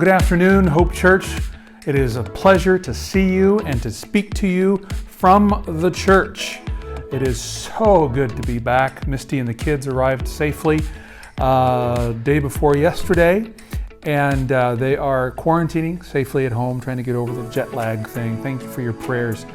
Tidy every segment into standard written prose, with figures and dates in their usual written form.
Good afternoon, Hope Church. It is a pleasure to see you and to speak to you from the church. It is so good to be back. Misty and the kids arrived safely day before yesterday, and they are quarantining safely at home, trying to get over the jet lag thing. Thank you for your prayers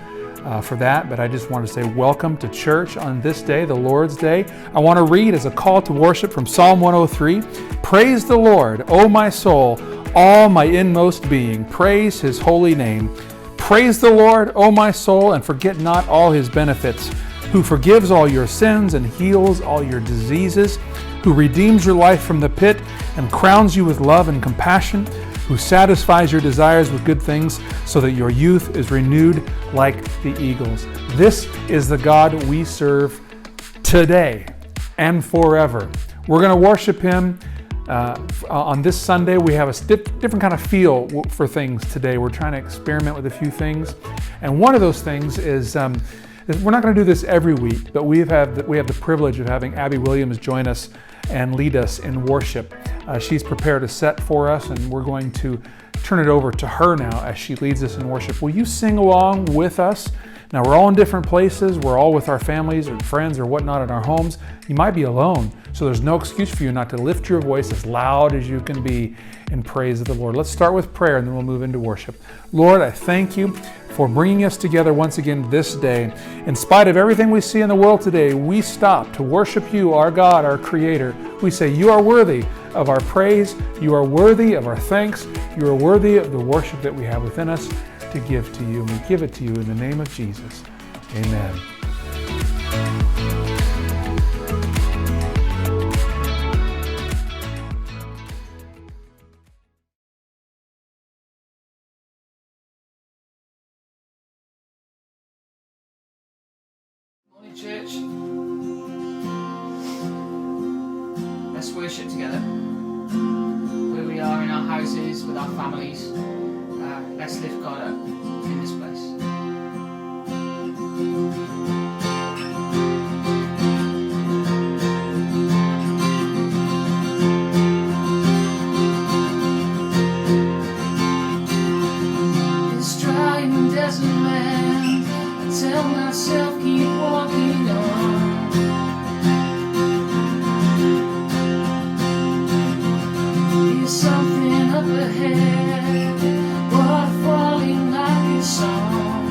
for that. But I just want to say welcome to church on this day, the Lord's Day. I want to read as a call to worship from Psalm 103. Praise the Lord, O my soul, all my inmost being. Praise His holy name. Praise the Lord, O my soul, and forget not all His benefits, who forgives all your sins and heals all your diseases, who redeems your life from the pit and crowns you with love and compassion, who satisfies your desires with good things so that your youth is renewed like the eagles. This is the God we serve today and forever. We're going to worship Him. On this Sunday, we have a different kind of feel for things today. We're trying to experiment with a few things. And one of those things is, we're not going to do this every week, but we have the privilege of having Abby Williams join us and lead us in worship. She's prepared a set for us, and we're going to turn it over to her now as she leads us in worship. Will you sing along with us? Now, we're all in different places. We're all with our families or friends or whatnot in our homes. You might be alone, so there's no excuse for you not to lift your voice as loud as you can be in praise of the Lord. Let's start with prayer, and then we'll move into worship. Lord, I thank you for bringing us together once again this day. In spite of everything we see in the world today, we stop to worship you, our God, our Creator. We say, you are worthy of our praise. You are worthy of our thanks. You are worthy of the worship that we have within us to give to you. And we give it to you in the name of Jesus. Amen. Morning, church. Let's worship together. Where we are in our houses, with our families. Let's lift God up in this place. This dry and desert land, I tell myself keep walking on. There's something up ahead, water falling like a song.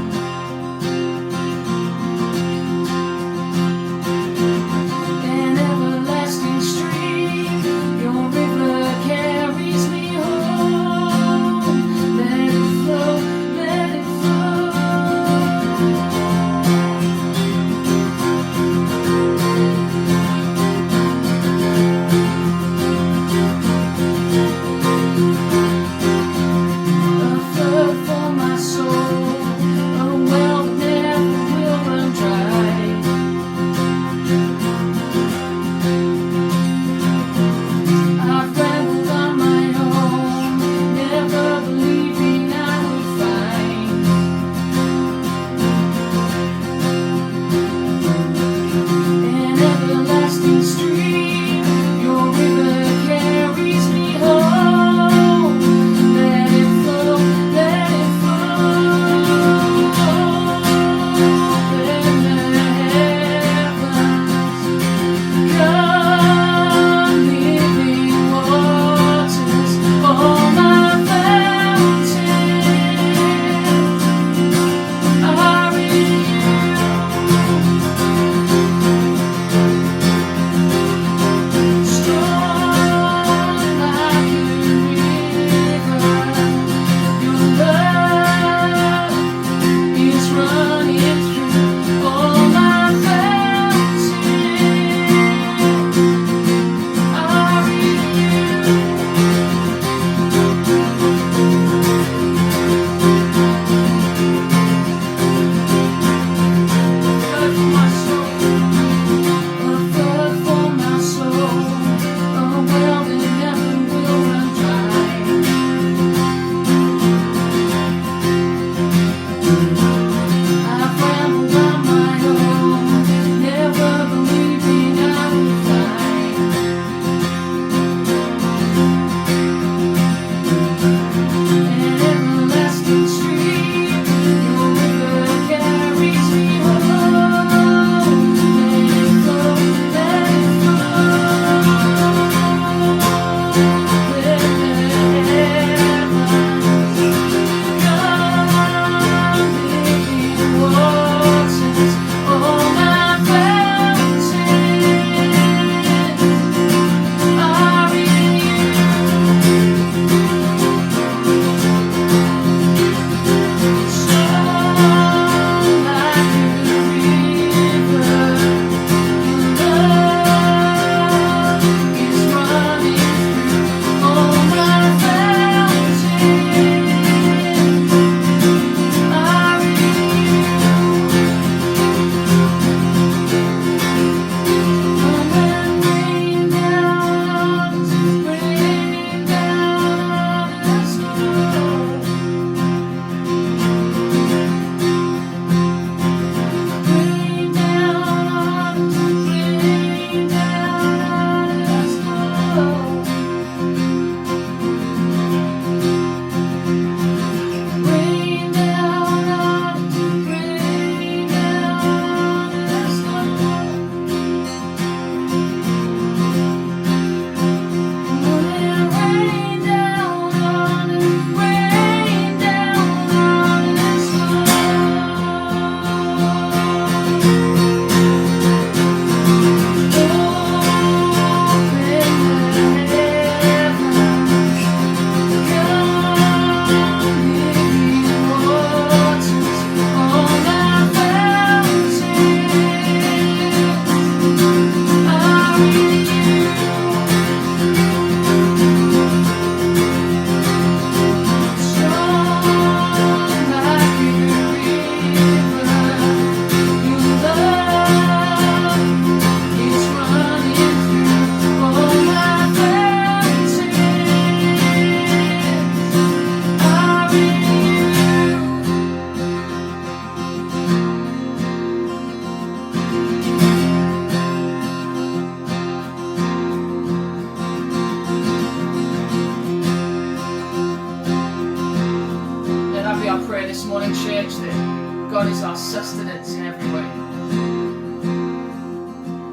morning, church, that God is our sustenance in every way.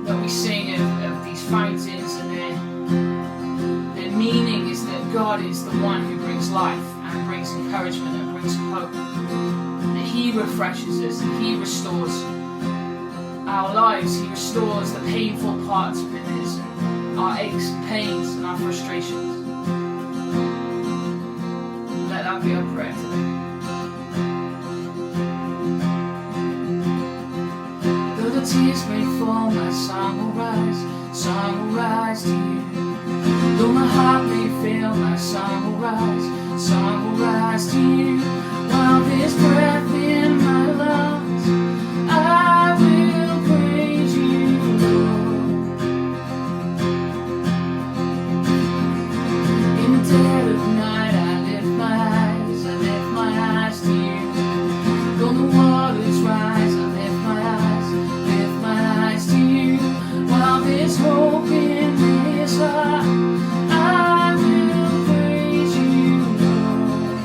That we sing of these fountains, and their meaning is that God is the one who brings life and brings encouragement and brings hope. That He refreshes us and He restores our lives. He restores the painful parts within us, and our aches and pains and our frustrations. Let that be our prayer today. Though the tears may fall, my song will rise to you. Though my heart may fail, my song will rise to you. While there's breath in my lungs, I will praise you, Lord. In the dead of night, I lift my eyes to you. Though the waters rise, I lift my eyes to you. While there's hope in this heart, I will praise you, Lord.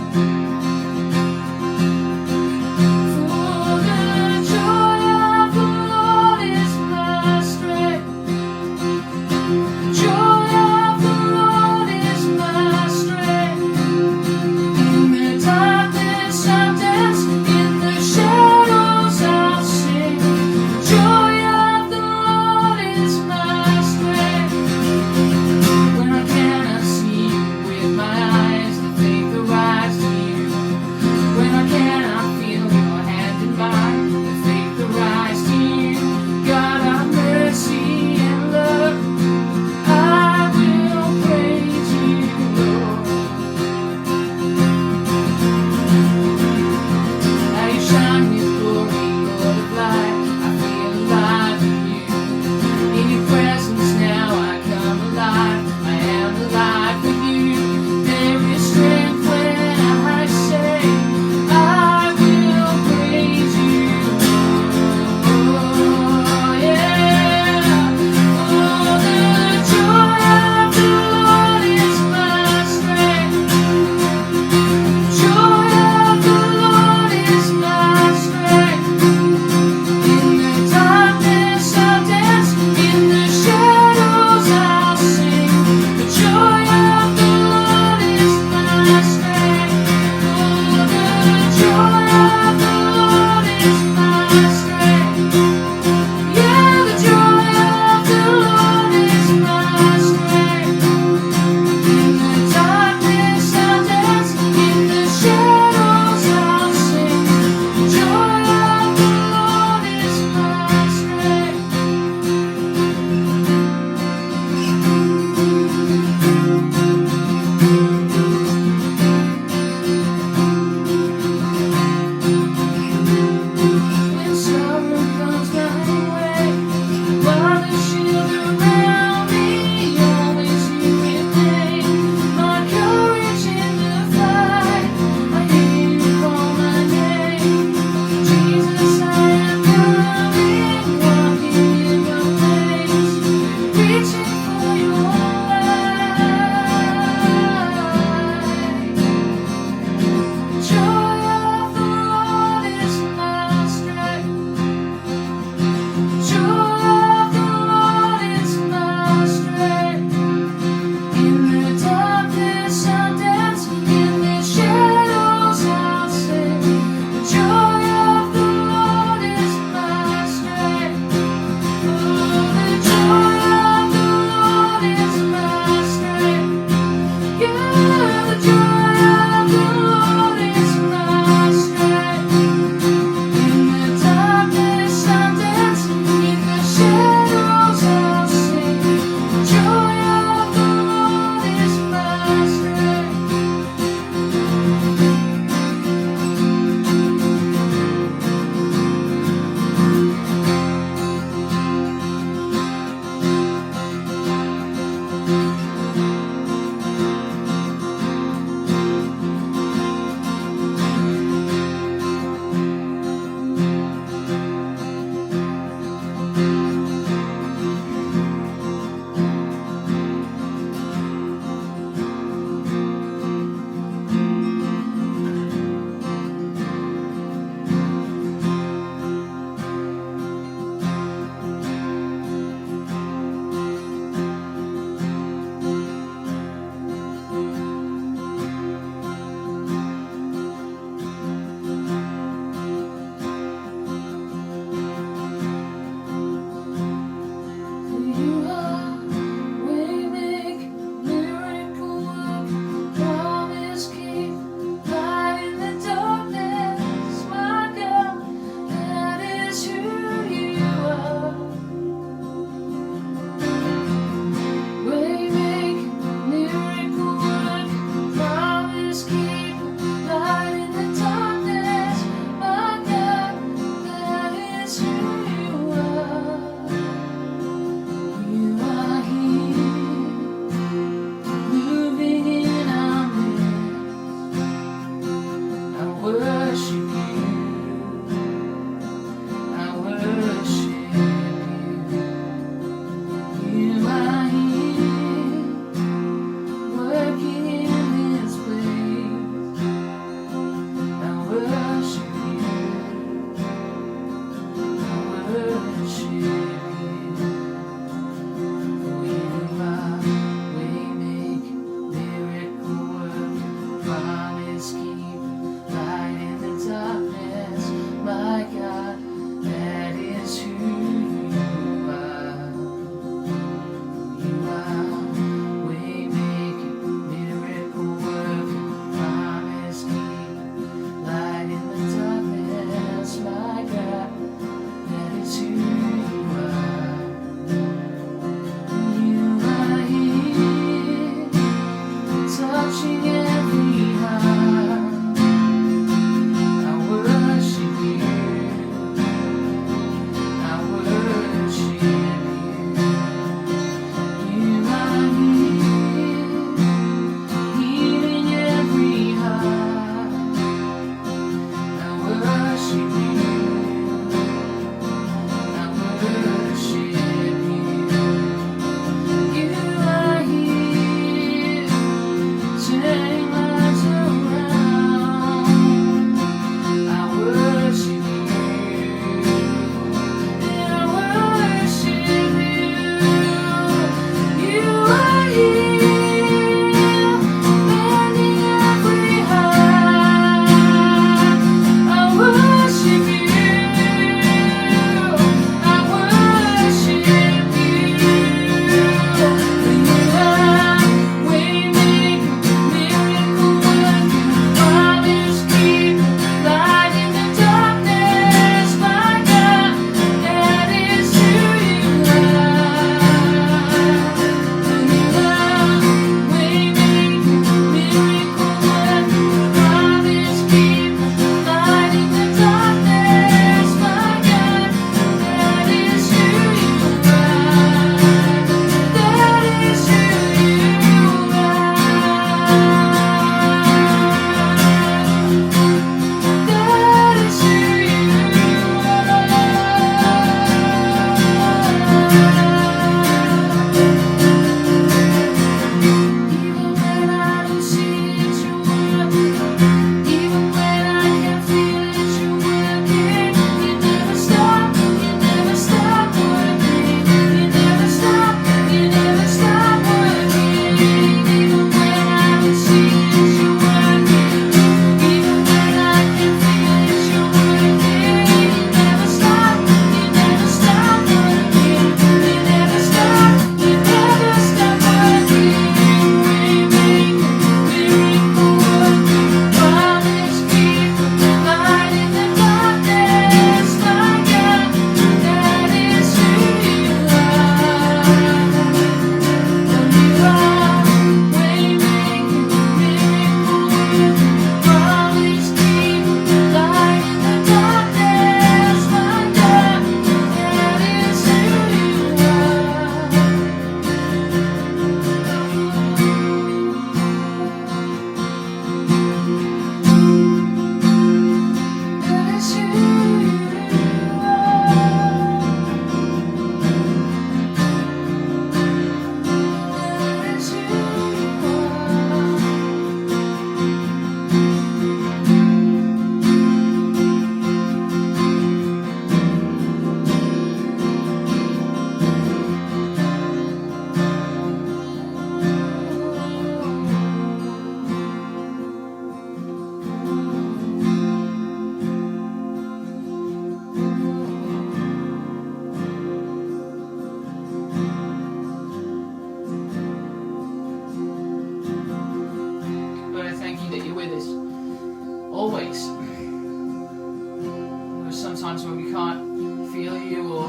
times when we can't feel you or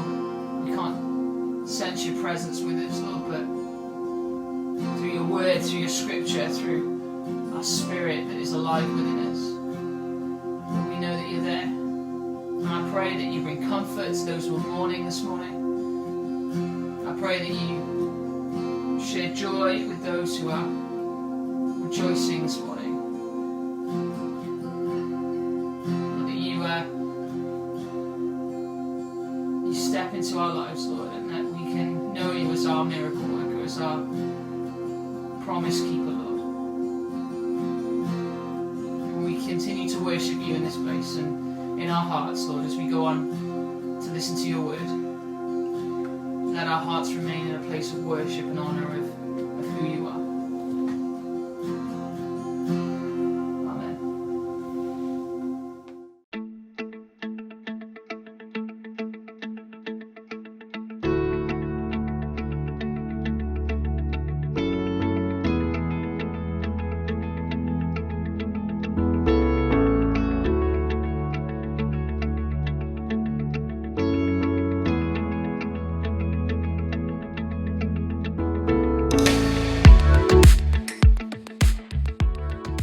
we can't sense your presence with us, Lord, but through your word, through your scripture, through our spirit that is alive within us, Lord, we know that you're there. And I pray that you bring comfort to those who are mourning this morning. I pray that you share joy with those who are rejoicing this morning. You step into our lives, Lord, and that we can know you as our miracle worker, as our promise keeper, Lord. And we continue to worship you in this place and in our hearts, Lord, as we go on to listen to your word. Let our hearts remain in a place of worship and honour of who you are.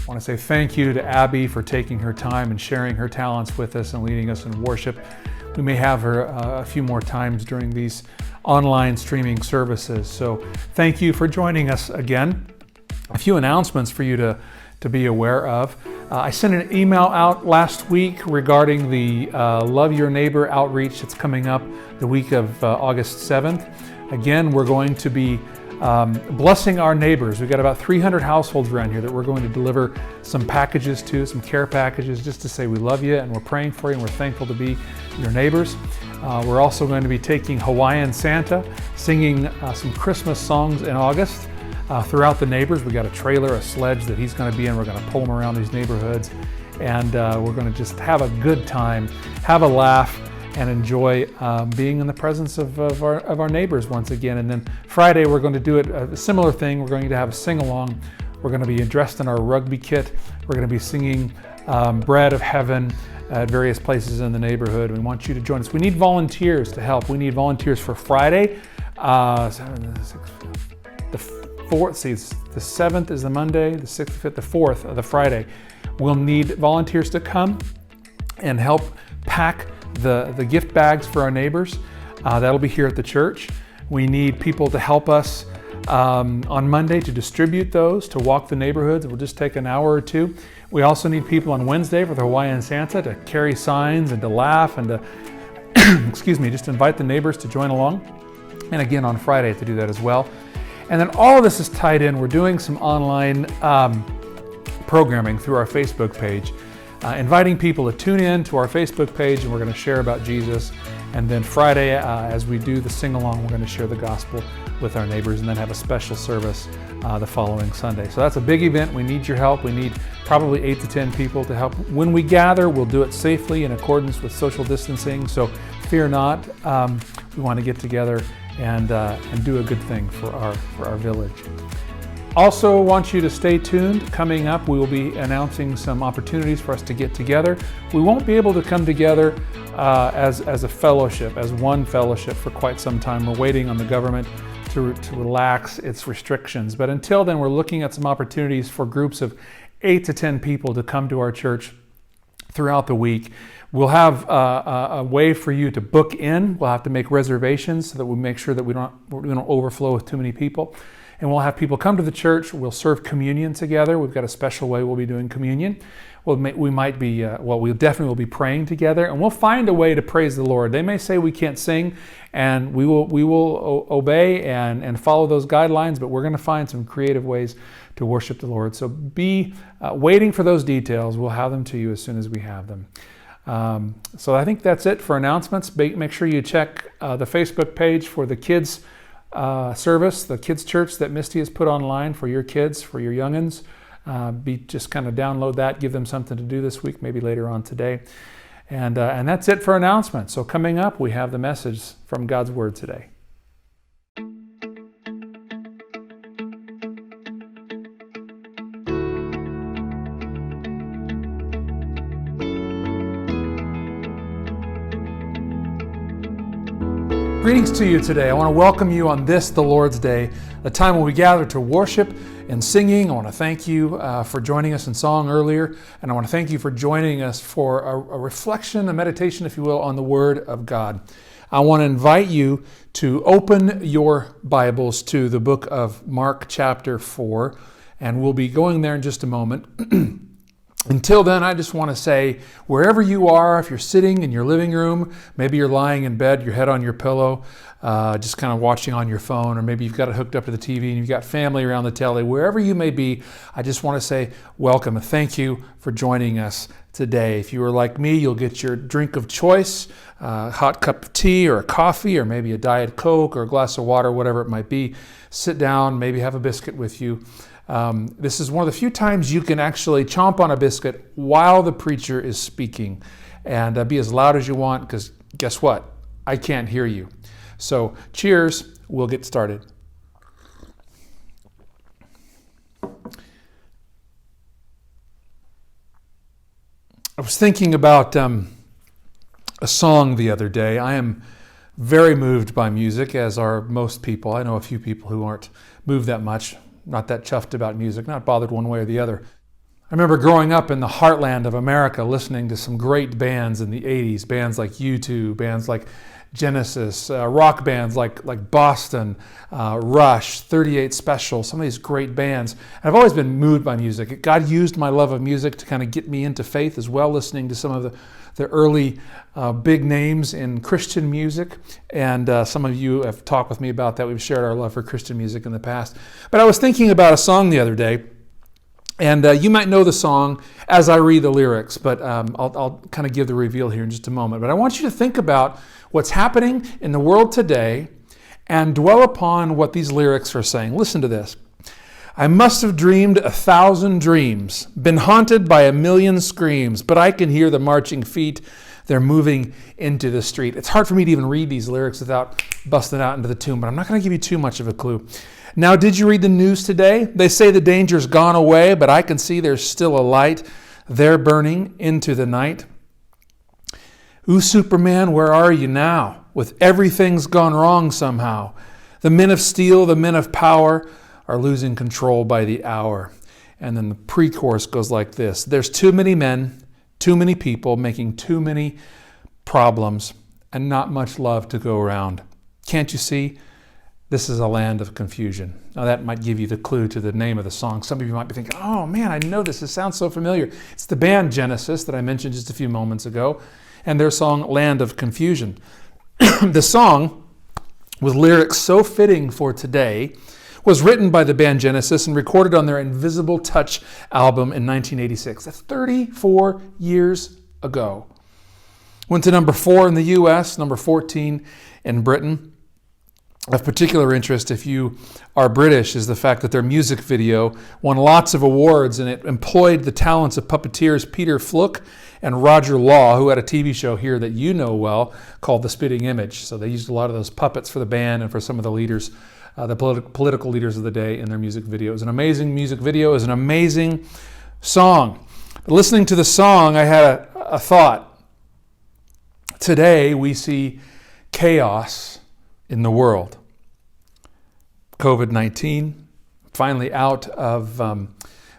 I want to say thank you to Abby for taking her time and sharing her talents with us and leading us in worship. We may have her a few more times during these online streaming services. So thank you for joining us again. A few announcements for you to be aware of. I sent an email out last week regarding the Love Your Neighbor outreach that's coming up the week of August 7th. Again, we're going to be blessing our neighbors. We've got about 300 households around here that we're going to deliver some packages to, some care packages, just to say we love you and we're praying for you and we're thankful to be your neighbors. We're also going to be taking Hawaiian Santa, singing some Christmas songs in August throughout the neighbors. We got a trailer, a sledge that he's going to be in. We're going to pull him around these neighborhoods, and we're going to just have a good time, have a laugh, and enjoy being in the presence of our neighbors once again. And then Friday, we're going to do a similar thing. We're going to have a sing-along. We're going to be dressed in our rugby kit. We're going to be singing Bread of Heaven at various places in the neighborhood. We want you to join us. We need volunteers to help. We need volunteers for Friday. The 4th, see, the 7th is the Monday, the 6th, the 5th, the 4th of the Friday. We'll need volunteers to come and help pack the gift bags for our neighbors. That'll be here at the church. We need people to help us on Monday to distribute those, to walk the neighborhoods. We'll just take an hour or two. We also need people on Wednesday for the Hawaiian Santa to carry signs and to laugh and to, excuse me, just invite the neighbors to join along. And again on Friday to do that as well. And then all of this is tied in. We're doing some online programming through our Facebook page. Inviting people to tune in to our Facebook page, and we're going to share about Jesus. And then Friday, as we do the sing-along, we're going to share the gospel with our neighbors and then have a special service the following Sunday. So that's a big event. We need your help. We need probably 8 to 10 people to help. When we gather, we'll do it safely in accordance with social distancing. So fear not. We want to get together and do a good thing for our village. Also want you to stay tuned. Coming up, we will be announcing some opportunities for us to get together. We won't be able to come together as a fellowship, as one fellowship for quite some time. We're waiting on the government to relax its restrictions. But until then, we're looking at some opportunities for groups of 8 to 10 people to come to our church throughout the week. We'll have a way for you to book in. We'll have to make reservations so that we make sure that we don't overflow with too many people. And we'll have people come to the church. We'll serve communion together. We've got a special way we'll be doing communion. We definitely will be praying together, and we'll find a way to praise the Lord. They may say we can't sing, and we will obey and follow those guidelines, but we're going to find some creative ways to worship the Lord. So be waiting for those details. We'll have them to you as soon as we have them. So I think that's it for announcements. Make sure you check the Facebook page for the kids service, the kids church that Misty has put online for your kids, for your youngins. Just kind of download that, give them something to do this week, maybe later on today. And that's it for announcements. So coming up, we have the message from God's Word today. Greetings to you today. I want to welcome you on this, the Lord's Day, the time when we gather to worship and singing. I want to thank you for joining us in song earlier, and I want to thank you for joining us for a reflection, a meditation, if you will, on the Word of God. I want to invite you to open your Bibles to the book of Mark chapter 4, and we'll be going there in just a moment. Until then, I just want to say, wherever you are, if you're sitting in your living room, maybe you're lying in bed, your head on your pillow, just kind of watching on your phone, or maybe you've got it hooked up to the TV and you've got family around the telly, wherever you may be, I just want to say welcome and thank you for joining us today. If you are like me, you'll get your drink of choice, a hot cup of tea or a coffee, or maybe a Diet Coke or a glass of water, whatever it might be. Sit down, maybe have a biscuit with you. This is one of the few times you can actually chomp on a biscuit while the preacher is speaking, and be as loud as you want, because guess what? I can't hear you. So cheers, we'll get started. I was thinking about a song the other day. I am very moved by music, as are most people. I know a few people who aren't moved that much. Not that chuffed about music, not bothered one way or the other. I remember growing up in the heartland of America, listening to some great bands in the 80s, bands like U2, bands like Genesis, rock bands like Boston, Rush, 38 Special, some of these great bands. And I've always been moved by music. God used my love of music to kind of get me into faith as well, listening to some of the early big names in Christian music. And some of you have talked with me about that. We've shared our love for Christian music in the past. But I was thinking about a song the other day, and you might know the song as I read the lyrics, but I'll kind of give the reveal here in just a moment. But I want you to think about what's happening in the world today and dwell upon what these lyrics are saying. Listen to this. I must have dreamed 1,000 dreams, been haunted by 1,000,000 screams, but I can hear the marching feet. They're moving into the street. It's hard for me to even read these lyrics without busting out into the tune, but I'm not going to give you too much of a clue. Now, did you read the news today? They say the danger's gone away, but I can see there's still a light. They're burning into the night. Ooh, Superman, where are you now? With everything's gone wrong somehow. The men of steel, the men of power are losing control by the hour. And then the pre-chorus goes like this. There's too many men, too many people making too many problems, and not much love to go around. Can't you see? This is a land of confusion. Now that might give you the clue to the name of the song. Some of you might be thinking, oh man, I know this. This sounds so familiar. It's the band Genesis that I mentioned just a few moments ago, and their song, Land of Confusion. The song, with lyrics so fitting for today, was written by the band Genesis and recorded on their Invisible Touch album in 1986. That's 34 years ago. Went to number 4 in the U.S., number 14 in Britain. Of particular interest, if you are British, is the fact that their music video won lots of awards, and it employed the talents of puppeteers Peter Fluke and Roger Law, who had a TV show here that you know well called The Spitting Image. So they used a lot of those puppets for the band and for some of the leaders, the political leaders of the day, in their music video. It was an amazing music video. It was an amazing song. But listening to the song, I had a thought. Today we see chaos in the world. COVID-19, finally out of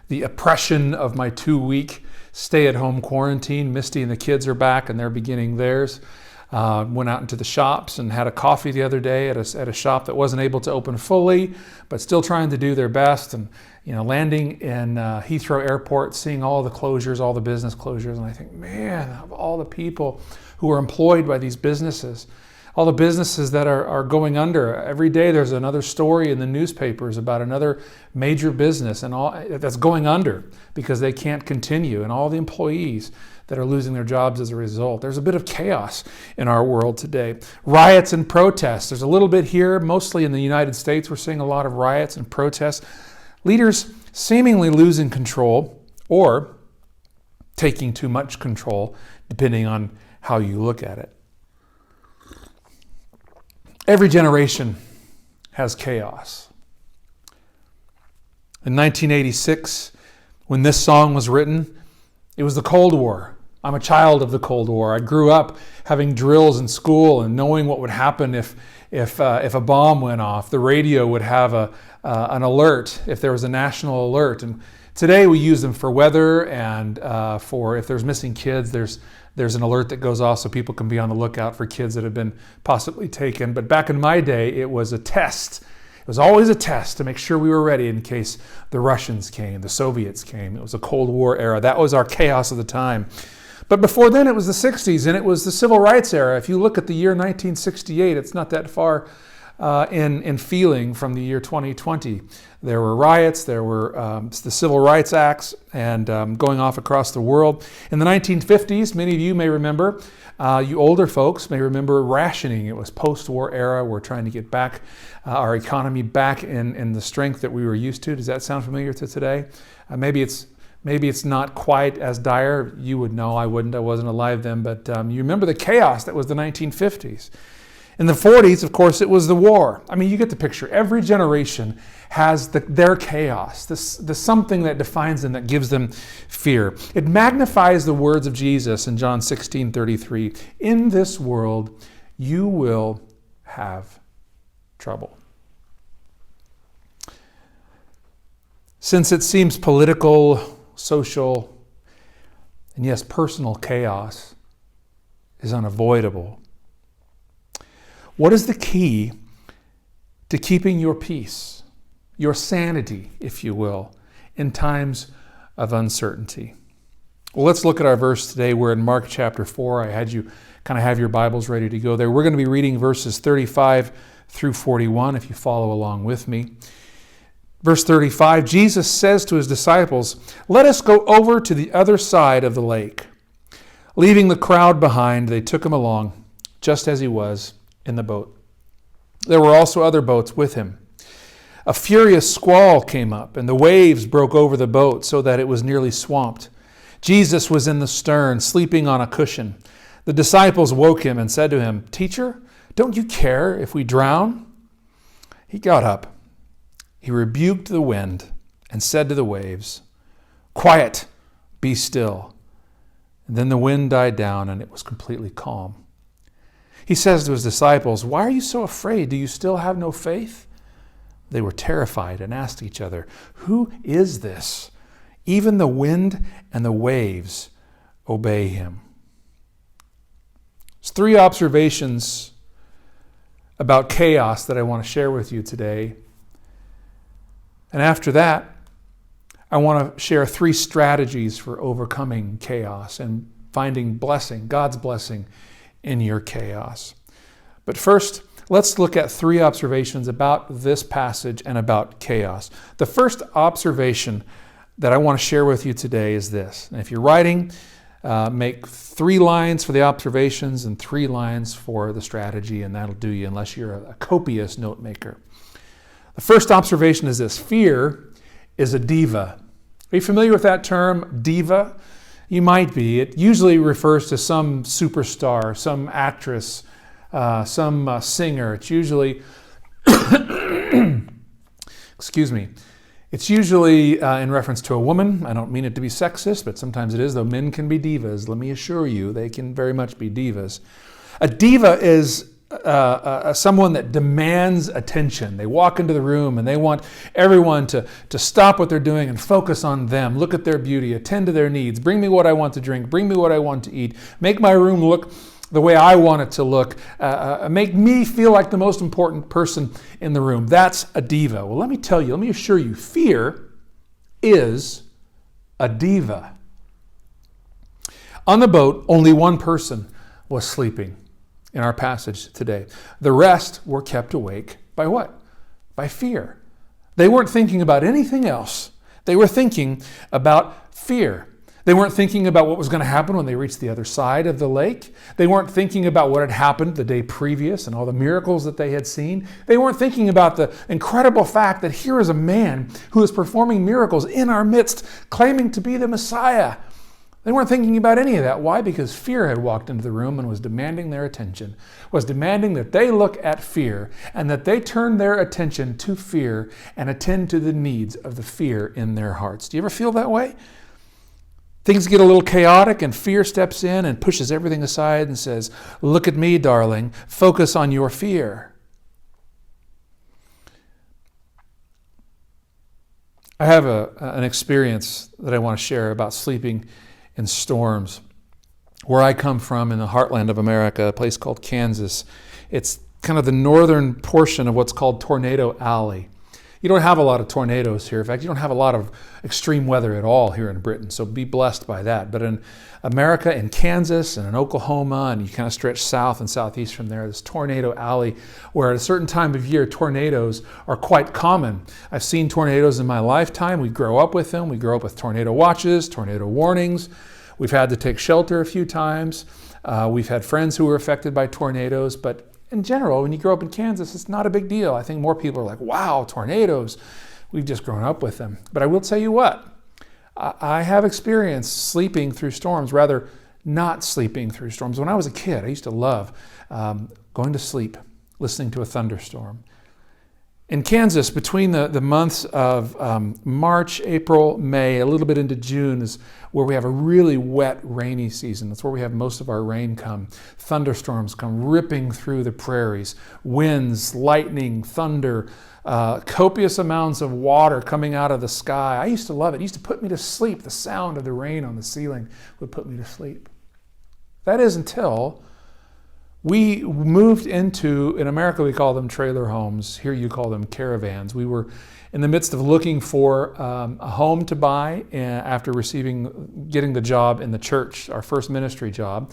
the oppression of my 2-week stay-at-home quarantine. Misty and the kids are back, and they're beginning theirs. Went out into the shops and had a coffee the other day at a shop that wasn't able to open fully, but still trying to do their best. And landing in Heathrow Airport, seeing all the closures, all the business closures, and I think, man, of all the people who are employed by these businesses, all the businesses that are going under. Every day there's another story in the newspapers about another major business and all that's going under because they can't continue, and all the employees that are losing their jobs as a result. There's a bit of chaos in our world today. Riots and protests. There's a little bit here, mostly in the United States. We're seeing a lot of riots and protests. Leaders seemingly losing control or taking too much control, depending on how you look at it. Every generation has chaos. In 1986, when this song was written, it was the Cold War. I'm a child of the Cold War. I grew up having drills in school and knowing what would happen if If a bomb went off, the radio would have an alert if there was a national alert. And today we use them for weather and for if there's missing kids, there's an alert that goes off so people can be on the lookout for kids that have been possibly taken. But back in my day, it was a test. It was always a test to make sure we were ready in case the Russians came, the Soviets came. It was a Cold War era. That was our chaos of the time. But before then, it was the 60s, and it was the Civil Rights era. If you look at the year 1968, it's not that far in feeling from the year 2020. There were riots, there were the Civil Rights Acts, and going off across the world. In the 1950s, many of you may remember, you older folks may remember rationing. It was post-war era. We're trying to get back our economy back in the strength that we were used to. Does that sound familiar to today? Maybe it's not quite as dire. You would know, I wouldn't. I wasn't alive then. But you remember the chaos that was the 1950s. In the 40s, of course, it was the war. I mean, you get the picture. Every generation has their chaos, the something that defines them, that gives them fear. It magnifies the words of Jesus in John 16:33. In this world, you will have trouble. Since it seems political, social, and yes, personal chaos is unavoidable, what is the key to keeping your peace, your sanity, if you will, in times of uncertainty? Well, let's look at our verse today. We're in Mark chapter 4. I had you kind of have your Bibles ready to go there. We're going to be reading verses 35 through 41 if you follow along with me. Verse 35, Jesus says to his disciples, "Let us go over to the other side of the lake." Leaving the crowd behind, they took him along, just as he was, in the boat. There were also other boats with him. A furious squall came up, and the waves broke over the boat so that it was nearly swamped. Jesus was in the stern, sleeping on a cushion. The disciples woke him and said to him, "Teacher, don't you care if we drown?" He got up. He rebuked the wind and said to the waves, "Quiet, be still." And then the wind died down and it was completely calm. He says to his disciples, "Why are you so afraid? Do you still have no faith?" They were terrified and asked each other, "Who is this? Even the wind and the waves obey him." There's 3 observations about chaos that I want to share with you today. And after that, I want to share 3 strategies for overcoming chaos and finding blessing, God's blessing, in your chaos. But first, let's look at 3 observations about this passage and about chaos. The first observation that I want to share with you today is this. And if you're writing, make 3 lines for the observations and 3 lines for the strategy, and that'll do you unless you're a copious note maker. The first observation is this: fear is a diva. Are you familiar with that term, diva? You might be. It usually refers to some superstar, some actress, some singer. It's usually, excuse me, it's usually in reference to a woman. I don't mean it to be sexist, but sometimes it is, though men can be divas. Let me assure you, they can very much be divas. A diva is someone that demands attention. They walk into the room and they want everyone to stop what they're doing and focus on them, look at their beauty, attend to their needs, bring me what I want to drink, bring me what I want to eat, make my room look the way I want it to look, make me feel like the most important person in the room. That's a diva. Well, let me assure you, fear is a diva. On the boat, only one person was sleeping in our passage today. The rest were kept awake by what? By fear. They weren't thinking about anything else. They were thinking about fear. They weren't thinking about what was going to happen when they reached the other side of the lake. They weren't thinking about what had happened the day previous and all the miracles that they had seen. They weren't thinking about the incredible fact that here is a man who is performing miracles in our midst, claiming to be the Messiah. They weren't thinking about any of that. Why? Because fear had walked into the room and was demanding their attention, was demanding that they look at fear and that they turn their attention to fear and attend to the needs of the fear in their hearts. Do you ever feel that way? Things get a little chaotic and fear steps in and pushes everything aside and says, "Look at me, darling. Focus on your fear." I have an experience that I want to share about sleeping in storms. Where I come from in the heartland of America, a place called Kansas, it's kind of the northern portion of what's called Tornado Alley. You don't have a lot of tornadoes here. In fact, you don't have a lot of extreme weather at all here in Britain, so be blessed by that. But in America, in Kansas and in Oklahoma, and you kind of stretch south and southeast from there, this Tornado Alley, where at a certain time of year, tornadoes are quite common. I've seen tornadoes in my lifetime. We grow up with them. We grow up with tornado watches, tornado warnings. We've had to take shelter a few times. We've had friends who were affected by tornadoes, but in general, when you grow up in Kansas, it's not a big deal. I think more people are like, wow, tornadoes. We've just grown up with them. But I will tell you what, I have experienced sleeping through storms, rather not sleeping through storms. When I was a kid, I used to love going to sleep, listening to a thunderstorm. In Kansas, between the months of March, April, May, a little bit into June is where we have a really wet, rainy season. That's where we have most of our rain come. Thunderstorms come ripping through the prairies. Winds, lightning, thunder, copious amounts of water coming out of the sky. I used to love it. It used to put me to sleep. The sound of the rain on the ceiling would put me to sleep. That is until we moved into, in America we call them trailer homes. Here you call them caravans. We were in the midst of looking for a home to buy after getting the job in the church, our first ministry job.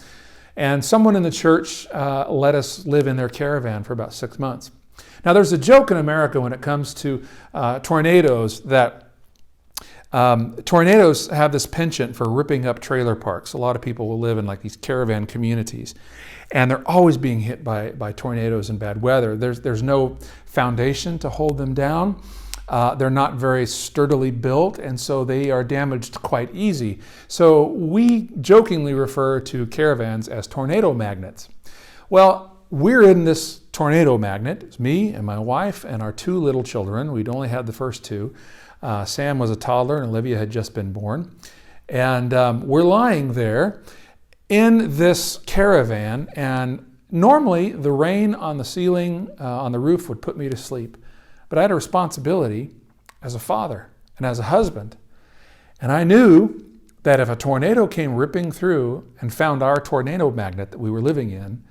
And someone in the church let us live in their caravan for about 6 months. Now there's a joke in America when it comes to tornadoes that tornadoes have this penchant for ripping up trailer parks. A lot of people will live in like these caravan communities, and they're always being hit by tornadoes and bad weather. There's no foundation to hold them down. They're not very sturdily built, and so they are damaged quite easy. So we jokingly refer to caravans as tornado magnets. Well, we're in this tornado magnet. It's me and my wife and our 2 little children. We'd only had the first 2. Sam was a toddler and Olivia had just been born. And we're lying there in this caravan, and normally the rain on the ceiling, on the roof would put me to sleep. But I had a responsibility as a father and as a husband. And I knew that if a tornado came ripping through and found our tornado magnet that we were living in,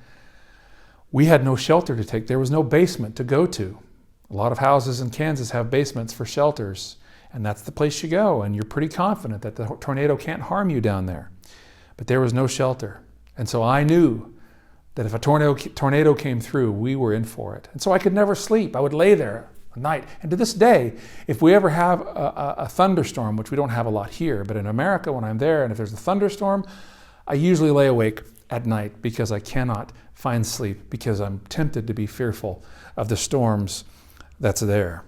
we had no shelter to take. There was no basement to go to. A lot of houses in Kansas have basements for shelters, and that's the place you go, and you're pretty confident that the tornado can't harm you down there. But there was no shelter. And so I knew that if a tornado came through, we were in for it. And so I could never sleep. I would lay there at night. And to this day, if we ever have a thunderstorm, which we don't have a lot here, but in America, when I'm there and if there's a thunderstorm, I usually lay awake at night because I cannot find sleep, because I'm tempted to be fearful of the storms that's there.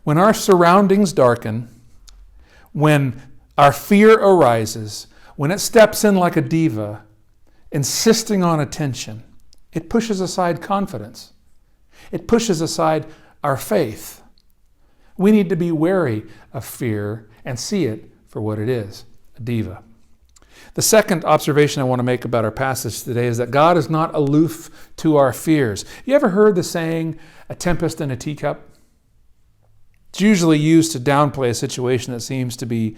When our surroundings darken, when our fear arises, when it steps in like a diva, insisting on attention, it pushes aside confidence. It pushes aside our faith. We need to be wary of fear and see it for what it is, a diva. The second observation I want to make about our passage today is that God is not aloof to our fears. You ever heard the saying, a tempest in a teacup? It's usually used to downplay a situation that seems to be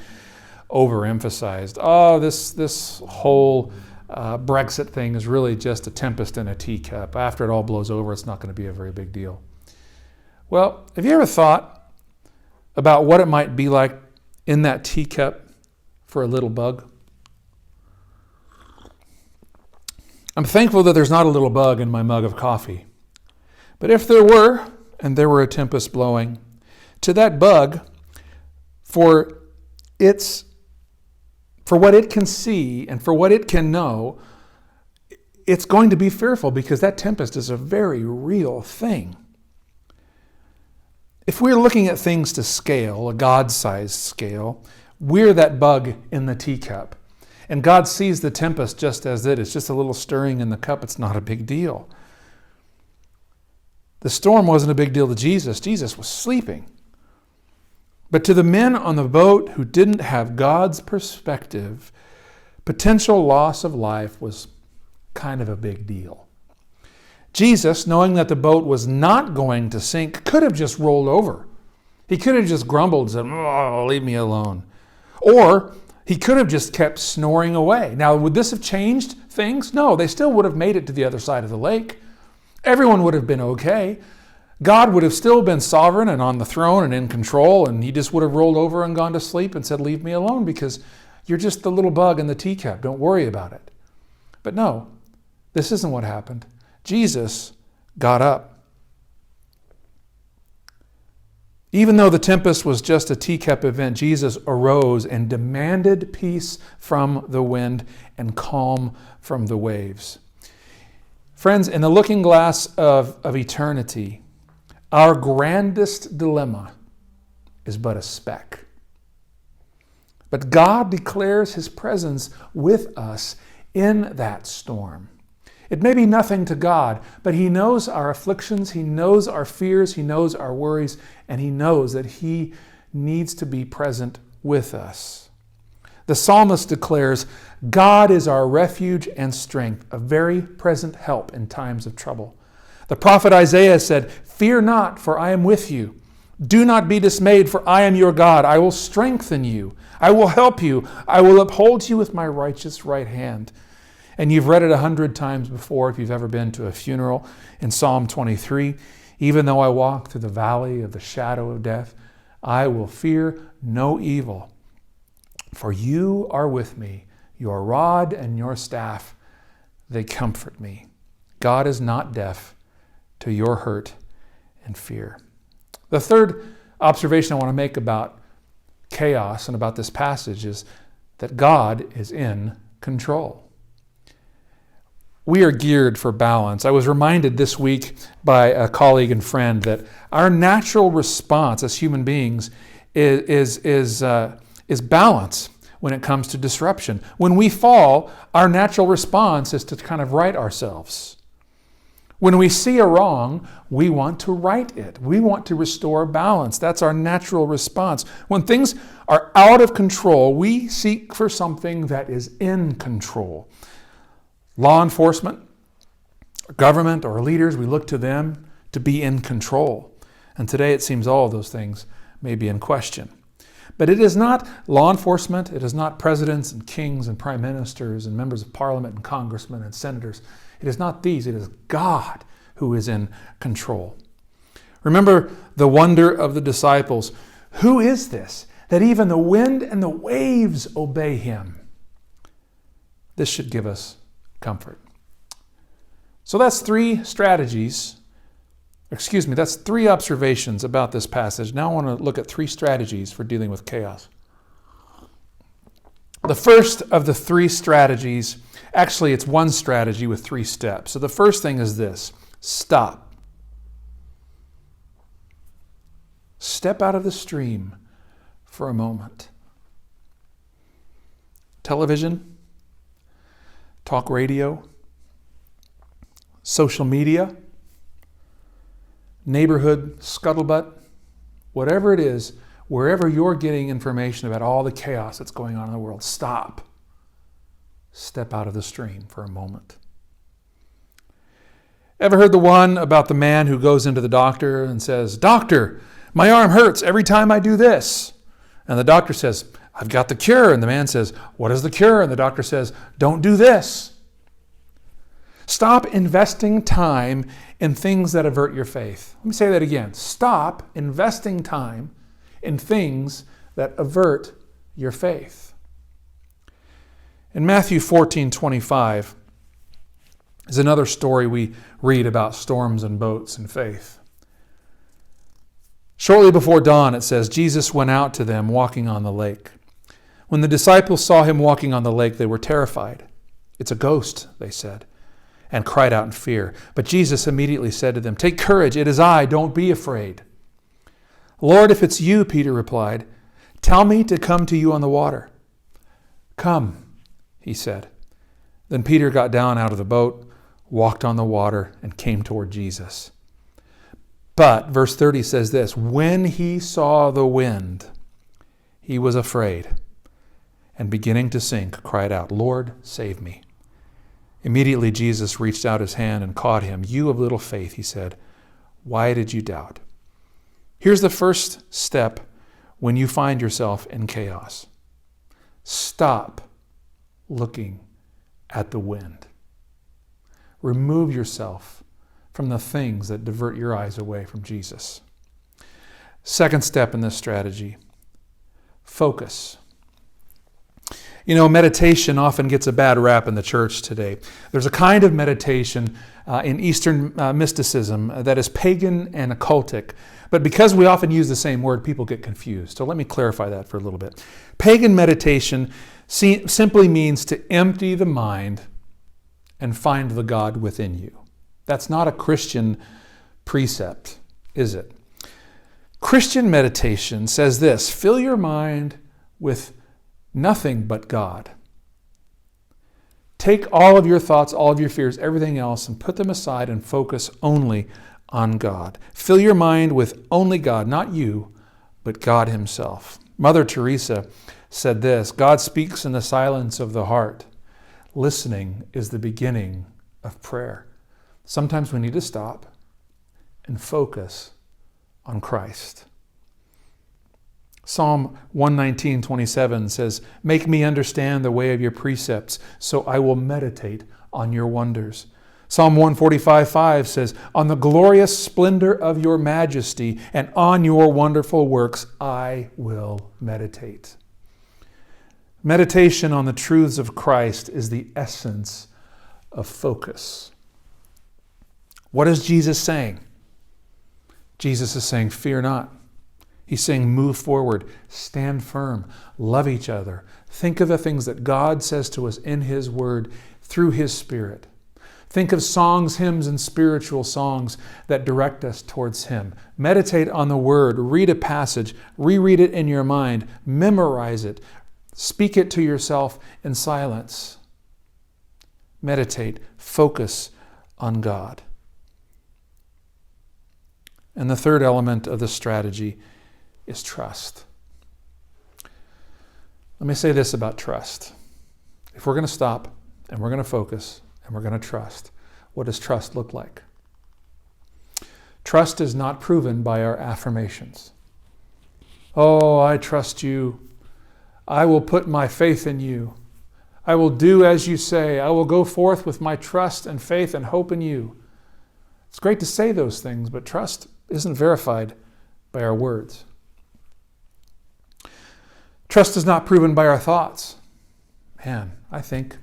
overemphasized. Oh, this whole Brexit thing is really just a tempest in a teacup. After it all blows over, it's not going to be a very big deal. Well, have you ever thought about what it might be like in that teacup for a little bug? I'm thankful that there's not a little bug in my mug of coffee. But if there were, and there were a tempest blowing, to that bug, for what it can see and for what it can know, it's going to be fearful because that tempest is a very real thing. If we're looking at things to scale, a God-sized scale, we're that bug in the teacup. And God sees the tempest just as it is, just a little stirring in the cup. It's not a big deal. The storm wasn't a big deal to Jesus. Jesus was sleeping. But to the men on the boat who didn't have God's perspective, potential loss of life was kind of a big deal. Jesus, knowing that the boat was not going to sink, could have just rolled over He could have just grumbled and said, "Oh, leave me alone." Or he could have just kept snoring away. Now, would this have changed things? No, they still would have made it to the other side of the lake. Everyone would have been okay. God would have still been sovereign and on the throne and in control, and he just would have rolled over and gone to sleep and said, "Leave me alone because you're just the little bug in the teacup. Don't worry about it." But no, this isn't what happened. Jesus got up. Even though the tempest was just a teacup event, Jesus arose and demanded peace from the wind and calm from the waves. Friends, in the looking glass of eternity, our grandest dilemma is but a speck. But God declares his presence with us in that storm. It may be nothing to God, but he knows our afflictions, he knows our fears, he knows our worries, and he knows that he needs to be present with us. The psalmist declares, "God is our refuge and strength, a very present help in times of trouble." The prophet Isaiah said, "Fear not, for I am with you. Do not be dismayed, for I am your God. I will strengthen you. I will help you. I will uphold you with my righteous right hand." And you've read it 100 times before if you've ever been to a funeral in Psalm 23. "Even though I walk through the valley of the shadow of death, I will fear no evil. For you are with me. Your rod and your staff, they comfort me." God is not deaf to your hurt and fear. The third observation I want to make about chaos and about this passage is that God is in control. We are geared for balance. I was reminded this week by a colleague and friend that our natural response as human beings is balance when it comes to disruption. When we fall, our natural response is to kind of right ourselves. When we see a wrong, we want to right it. We want to restore balance. That's our natural response. When things are out of control, we seek for something that is in control. Law enforcement, government, or leaders, we look to them to be in control. And today it seems all of those things may be in question. But it is not law enforcement, it is not presidents and kings and prime ministers and members of parliament and congressmen and senators. It is not these, it is God who is in control. Remember the wonder of the disciples. Who is this that even the wind and the waves obey him? This should give us comfort. So that's three observations about this passage. Now I want to look at three strategies for dealing with chaos. The first of the three strategies, actually it's one strategy with 3 steps. So the first thing is this: stop. Step out of the stream for a moment. Television, talk radio, social media, neighborhood scuttlebutt, whatever it is, wherever you're getting information about all the chaos that's going on in the world, stop. Step out of the stream for a moment. Ever heard the one about the man who goes into the doctor and says, "Doctor, my arm hurts every time I do this." And the doctor says, "I've got the cure." And the man says, "What is the cure?" And the doctor says, "Don't do this." Stop investing time in things that avert your faith. Let me say that again. Stop investing time in things that avert your faith. In Matthew 14:25 is another story we read about storms and boats and faith. Shortly before dawn, it says, Jesus went out to them walking on the lake. When the disciples saw him walking on the lake, they were terrified. "It's a ghost," they said, and cried out in fear. But Jesus immediately said to them, "Take courage, it is I, don't be afraid." "Lord, if it's you," Peter replied, "tell me to come to you on the water." "Come," he said. Then Peter got down out of the boat, walked on the water, and came toward Jesus. But, verse 30 says this, when he saw the wind, he was afraid, and beginning to sink, cried out, "Lord, save me." Immediately Jesus reached out his hand and caught him. "You of little faith," he said, "why did you doubt?" Here's the first step when you find yourself in chaos. Stop looking at the wind. Remove yourself from the things that divert your eyes away from Jesus. Second step in this strategy, focus. Meditation often gets a bad rap in the church today. There's a kind of meditation in Eastern mysticism that is pagan and occultic. But because we often use the same word, people get confused. So let me clarify that for a little bit. Pagan meditation simply means to empty the mind and find the God within you. That's not a Christian precept, is it? Christian meditation says this: fill your mind with nothing but God. Take all of your thoughts, all of your fears, everything else, and put them aside and focus only on God. Fill your mind with only God, not you, but God Himself. Mother Teresa said this: God speaks in the silence of the heart. Listening is the beginning of prayer. Sometimes we need to stop and focus on Christ. Psalm 119:27 says, make me understand the way of your precepts, so I will meditate on your wonders. Psalm 145:5 says, on the glorious splendor of your majesty and on your wonderful works I will meditate. Meditation on the truths of Christ is the essence of focus. What is Jesus saying? Jesus is saying, fear not. He's saying, move forward, stand firm, love each other. Think of the things that God says to us in His Word through His Spirit. Think of songs, hymns, and spiritual songs that direct us towards Him. Meditate on the Word, read a passage, reread it in your mind, memorize it, speak it to yourself in silence. Meditate, focus on God. And the third element of the strategy is trust. Let me say this about trust. If we're going to stop and we're going to focus and we're going to trust, what does trust look like? Trust is not proven by our affirmations. Oh, I trust you. I will put my faith in you. I will do as you say. I will go forth with my trust and faith and hope in you. It's great to say those things, but trust isn't verified by our words. Trust is not proven by our thoughts. Man, I think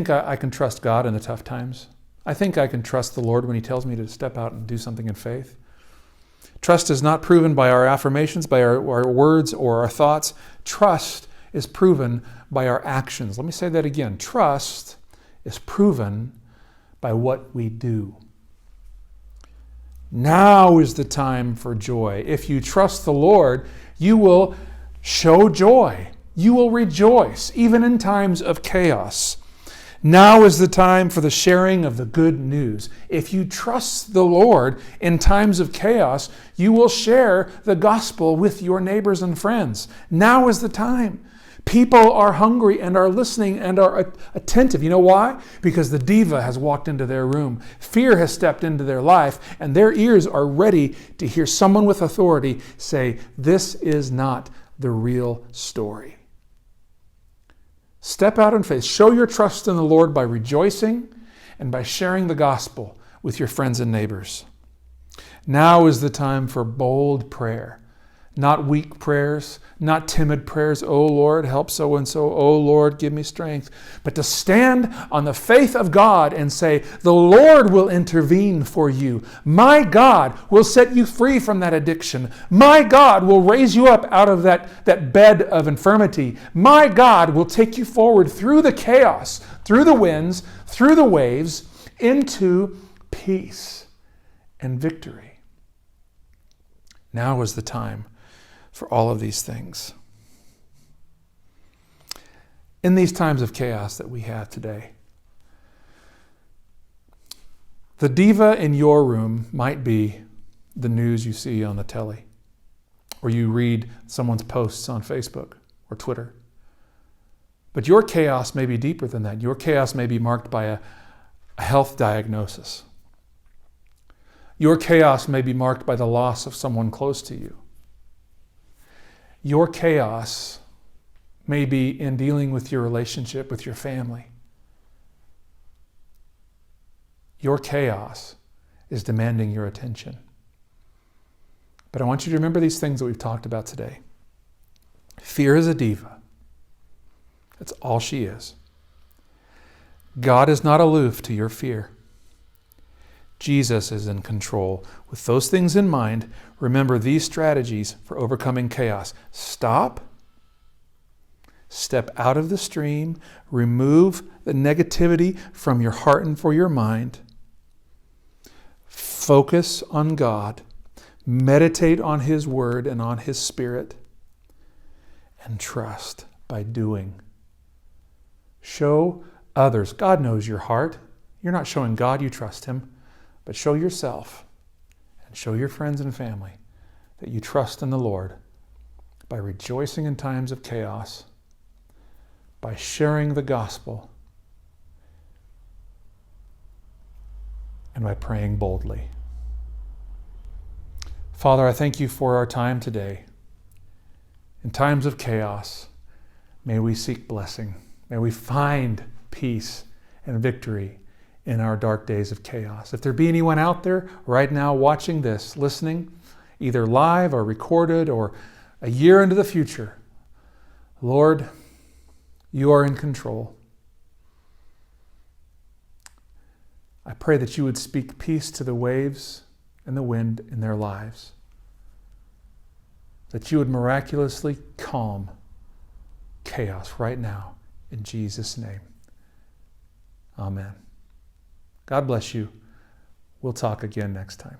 I can trust God in the tough times. I think I can trust the Lord when He tells me to step out and do something in faith. Trust is not proven by our affirmations, by our words or our thoughts. Trust is proven by our actions. Let me say that again. Trust is proven by what we do. Now is the time for joy. If you trust the Lord, you will show joy. You will rejoice, even in times of chaos. Now is the time for the sharing of the good news. If you trust the Lord in times of chaos, you will share the gospel with your neighbors and friends. Now is the time. People are hungry and are listening and are attentive. You know why? Because the diva has walked into their room. Fear has stepped into their life, and their ears are ready to hear someone with authority say, this is not the real story. Step out in faith. Show your trust in the Lord by rejoicing and by sharing the gospel with your friends and neighbors. Now is the time for bold prayer. Not weak prayers, not timid prayers. Oh Lord, help so-and-so. Oh Lord, give me strength. But to stand on the faith of God and say, the Lord will intervene for you. My God will set you free from that addiction. My God will raise you up out of that bed of infirmity. My God will take you forward through the chaos, through the winds, through the waves, into peace and victory. Now is the time for all of these things. In these times of chaos that we have today, the diva in your room might be the news you see on the telly, or you read someone's posts on Facebook or Twitter. But your chaos may be deeper than that. Your chaos may be marked by a health diagnosis. Your chaos may be marked by the loss of someone close to you. Your chaos may be in dealing with your relationship with your family. Your chaos is demanding your attention. But I want you to remember these things that we've talked about today. Fear is a diva. That's all she is. God is not aloof to your fear. Jesus is in control. With those things in mind, remember these strategies for overcoming chaos. Stop. Step out of the stream. Remove the negativity from your heart and for your mind. Focus on God. Meditate on His Word and on His Spirit. And trust by doing. Show others. God knows your heart. You're not showing God you trust Him, but show yourself and show your friends and family that you trust in the Lord by rejoicing in times of chaos, by sharing the gospel, and by praying boldly. Father, I thank you for our time today. In times of chaos, may we seek blessing. May we find peace and victory in our dark days of chaos. If there be anyone out there right now watching this, listening, either live or recorded or a year into the future, Lord, you are in control. I pray that you would speak peace to the waves and the wind in their lives. That you would miraculously calm chaos right now in Jesus' name. Amen. God bless you. We'll talk again next time.